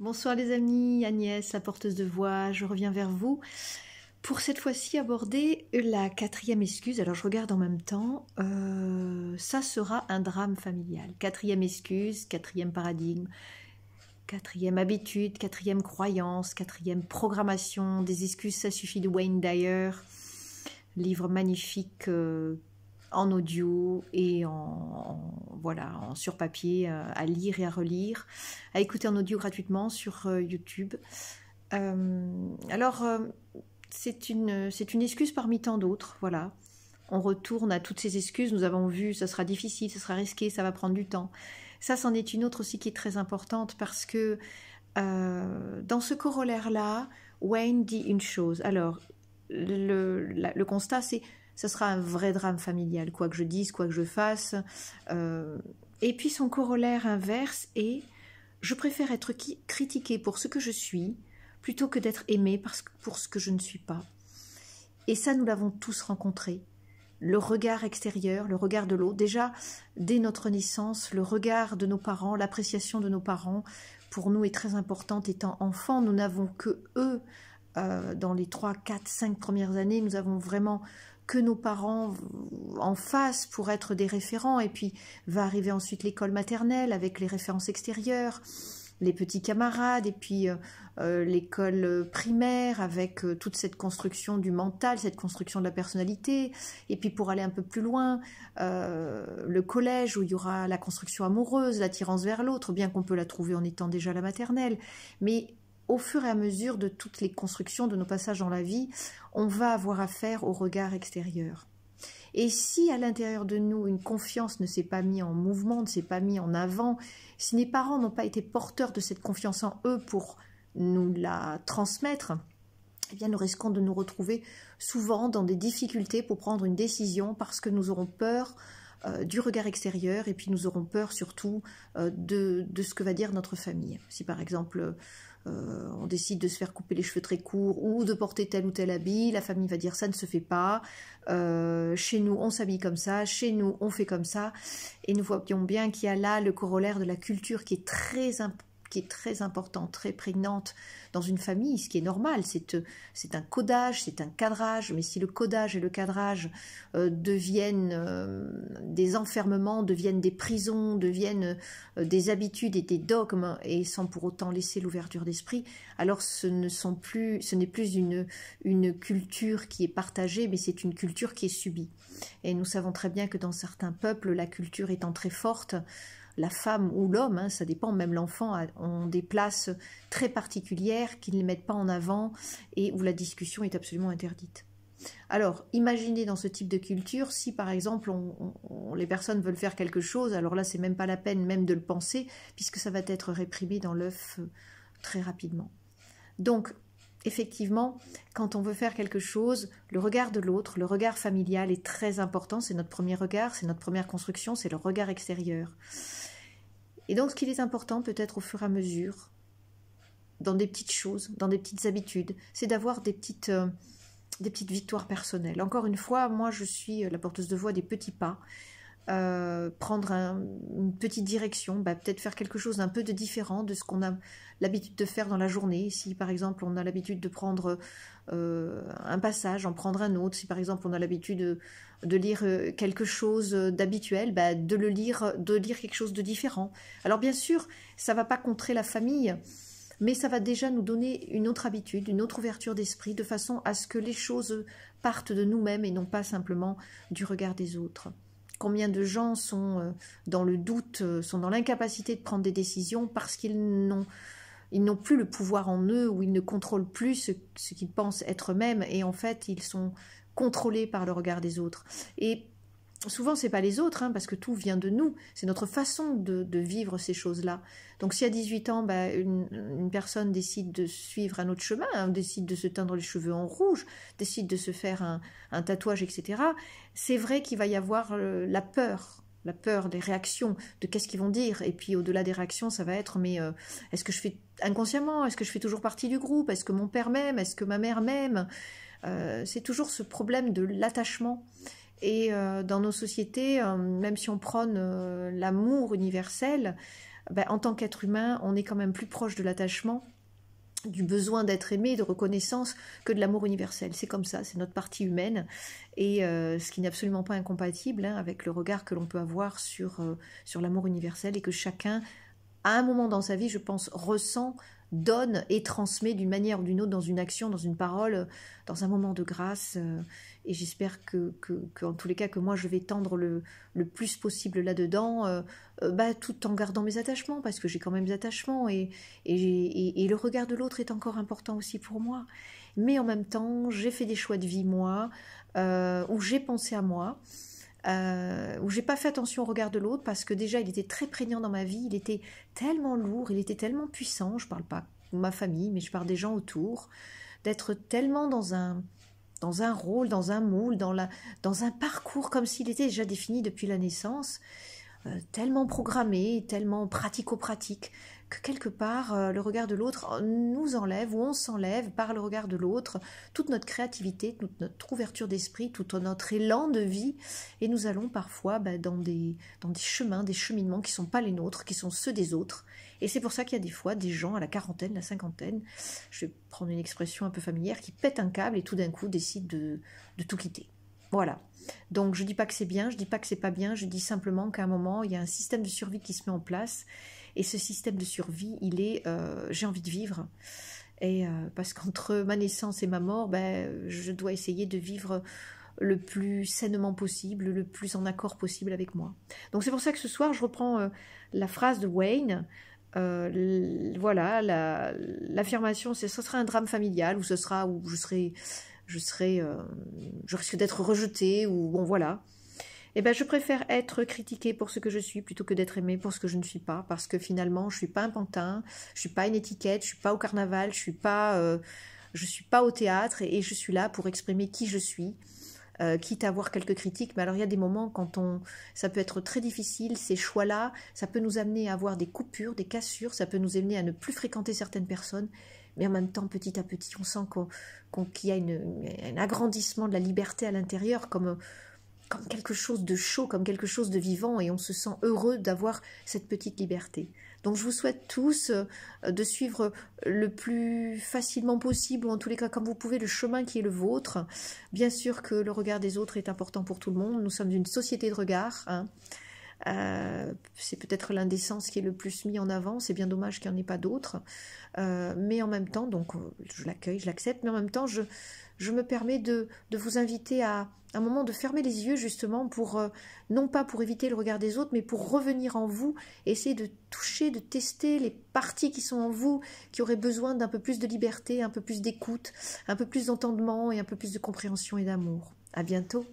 Bonsoir les amis, Agnès, la porteuse de voix, je reviens vers vous pour cette fois-ci aborder la quatrième excuse. Alors je regarde en même temps, ça sera un drame familial. Quatrième excuse, quatrième paradigme, quatrième habitude, quatrième croyance, quatrième programmation. Des excuses, ça suffit de Wayne Dyer, livre magnifique en audio et voilà, sur papier, à lire et à relire, à écouter en audio gratuitement sur YouTube. C'est une excuse parmi tant d'autres, voilà. On retourne à toutes ces excuses, nous avons vu, ça sera difficile, ça sera risqué, ça va prendre du temps. Ça, c'en est une autre aussi qui est très importante parce que dans ce corollaire-là, Wayne dit une chose. Alors, le constat, c'est ça sera un vrai drame familial, quoi que je dise, quoi que je fasse. Et puis son corollaire inverse est je préfère être critiquée pour ce que je suis plutôt que d'être aimée pour ce que je ne suis pas. Et ça, nous l'avons tous rencontré. Le regard extérieur, le regard de l'autre. Déjà, dès notre naissance, le regard de nos parents, l'appréciation de nos parents, pour nous est très importante. Étant enfants, nous n'avons que eux. Dans les 3, 4, 5 premières années, nous avons vraiment que nos parents en face pour être des référents, et puis va arriver ensuite l'école maternelle avec les références extérieures, les petits camarades, et puis l'école primaire avec toute cette construction du mental, cette construction de la personnalité, et puis pour aller un peu plus loin, le collège où il y aura la construction amoureuse, l'attirance vers l'autre, bien qu'on peut la trouver en étant déjà à la maternelle, mais au fur et à mesure de toutes les constructions de nos passages dans la vie, on va avoir affaire au regard extérieur. Et si à l'intérieur de nous, une confiance ne s'est pas mise en mouvement, ne s'est pas mise en avant, si les parents n'ont pas été porteurs de cette confiance en eux pour nous la transmettre, eh bien nous risquons de nous retrouver souvent dans des difficultés pour prendre une décision parce que nous aurons peur du regard extérieur et puis nous aurons peur surtout de ce que va dire notre famille. Si par exemple on décide de se faire couper les cheveux très courts ou de porter tel ou tel habit, la famille va dire ça ne se fait pas, chez nous on s'habille comme ça, chez nous on fait comme ça, et nous voyons bien qu'il y a là le corollaire de la culture qui est très importante, très prégnante dans une famille, ce qui est normal, c'est un codage, c'est un cadrage, mais si le codage et le cadrage deviennent des enfermements, deviennent des prisons, deviennent des habitudes et des dogmes, et sans pour autant laisser l'ouverture d'esprit, alors ce n'est plus une culture qui est partagée, mais c'est une culture qui est subie. Et nous savons très bien que dans certains peuples, la culture étant très forte, la femme ou l'homme, hein, ça dépend, même l'enfant, ont des places très particulières qu'ils ne mettent pas en avant et où la discussion est absolument interdite. Alors, imaginez dans ce type de culture, si par exemple les personnes veulent faire quelque chose, alors là c'est même pas la peine même de le penser, puisque ça va être réprimé dans l'œuf très rapidement. Donc, effectivement, quand on veut faire quelque chose, le regard de l'autre, le regard familial est très important, c'est notre premier regard, c'est notre première construction, c'est le regard extérieur. Et donc ce qu'il est important peut-être au fur et à mesure, dans des petites choses, dans des petites habitudes, c'est d'avoir des petites victoires personnelles. Encore une fois, moi je suis la porteuse de voix des petits pas, prendre une petite direction, peut-être faire quelque chose d'un peu de différent de ce qu'on a l'habitude de faire dans la journée. Si par exemple on a l'habitude de prendre un passage, en prendre un autre, si par exemple on a l'habitude de lire quelque chose d'habituel, de lire quelque chose de différent. Alors bien sûr, ça ne va pas contrer la famille, mais ça va déjà nous donner une autre habitude, une autre ouverture d'esprit, de façon à ce que les choses partent de nous-mêmes et non pas simplement du regard des autres. Combien de gens sont dans le doute, sont dans l'incapacité de prendre des décisions parce qu'ils n'ont plus le pouvoir en eux, ou ils ne contrôlent plus ce qu'ils pensent être eux-mêmes, et en fait ils sont contrôlés par le regard des autres. Et souvent c'est pas les autres, parce que tout vient de nous, c'est notre façon de vivre ces choses-là. Donc si à 18 ans, une personne décide de suivre un autre chemin, décide de se teindre les cheveux en rouge, décide de se faire un tatouage, etc., c'est vrai qu'il va y avoir la peur des réactions, de qu'est-ce qu'ils vont dire, et puis au-delà des réactions, ça va être, mais est-ce que je fais inconsciemment, est-ce que je fais toujours partie du groupe, est-ce que mon père m'aime, est-ce que ma mère m'aime, c'est toujours ce problème de l'attachement. Et dans nos sociétés, même si on prône l'amour universel, ben, en tant qu'être humain, on est quand même plus proche de l'attachement, du besoin d'être aimé, de reconnaissance, que de l'amour universel. C'est comme ça, c'est notre partie humaine, et ce qui n'est absolument pas incompatible hein, avec le regard que l'on peut avoir sur l'amour universel, et que chacun, à un moment dans sa vie, je pense, ressent, donne et transmet d'une manière ou d'une autre, dans une action, dans une parole, dans un moment de grâce. Et j'espère en tous les cas, que moi, je vais tendre le plus possible là-dedans, bah, tout en gardant mes attachements, parce que j'ai quand même des attachements, et le regard de l'autre est encore important aussi pour moi. Mais en même temps, j'ai fait des choix de vie, moi, où j'ai pensé à moi, où j'ai pas fait attention au regard de l'autre, parce que déjà il était très prégnant dans ma vie, il était tellement lourd, il était tellement puissant, je parle pas de ma famille, mais je parle des gens autour, d'être tellement dans un rôle, dans un moule, dans un parcours comme s'il était déjà défini depuis la naissance, tellement programmé, tellement pratico-pratique, que quelque part, le regard de l'autre nous enlève, ou on s'enlève par le regard de l'autre, toute notre créativité, toute notre ouverture d'esprit, tout notre élan de vie, et nous allons parfois dans des chemins, des cheminements qui ne sont pas les nôtres, qui sont ceux des autres. Et c'est pour ça qu'il y a des fois des gens à la quarantaine, la cinquantaine, je vais prendre une expression un peu familière, qui pètent un câble et tout d'un coup décident de tout quitter. Voilà. Donc je dis pas que c'est bien, je dis pas que c'est pas bien, je dis simplement qu'à un moment, il y a un système de survie qui se met en place, et ce système de survie, il est j'ai envie de vivre, et parce qu'entre ma naissance et ma mort, ben, je dois essayer de vivre le plus sainement possible, le plus en accord possible avec moi. Donc c'est pour ça que ce soir, je reprends la phrase de Wayne. Voilà, l'affirmation, ce sera un drame familial, ou ce sera où je risque d'être rejetée, ou bon voilà. Eh ben, je préfère être critiquée pour ce que je suis plutôt que d'être aimée pour ce que je ne suis pas, parce que finalement, je suis pas un pantin, je suis pas une étiquette, je suis pas au carnaval, je suis pas au théâtre, et je suis là pour exprimer qui je suis, quitte à avoir quelques critiques. Mais alors, il y a des moments ça peut être très difficile, ces choix-là, ça peut nous amener à avoir des coupures, des cassures, ça peut nous amener à ne plus fréquenter certaines personnes, mais en même temps, petit à petit, on sent qu'il y a un agrandissement de la liberté à l'intérieur, comme quelque chose de chaud, comme quelque chose de vivant, et on se sent heureux d'avoir cette petite liberté. Donc je vous souhaite tous de suivre le plus facilement possible, ou en tous les cas comme vous pouvez, le chemin qui est le vôtre. Bien sûr que le regard des autres est important pour tout le monde, nous sommes une société de regard, hein. C'est peut-être l'indécence qui est le plus mis en avant, c'est bien dommage qu'il n'y en ait pas d'autres, mais en même temps, donc je l'accueille, je l'accepte, mais en même temps je me permets de vous inviter à un moment de fermer les yeux, justement pour, non pas pour éviter le regard des autres, mais pour revenir en vous, essayer de toucher, de tester les parties qui sont en vous, qui auraient besoin d'un peu plus de liberté, un peu plus d'écoute, un peu plus d'entendement, et un peu plus de compréhension et d'amour. À bientôt.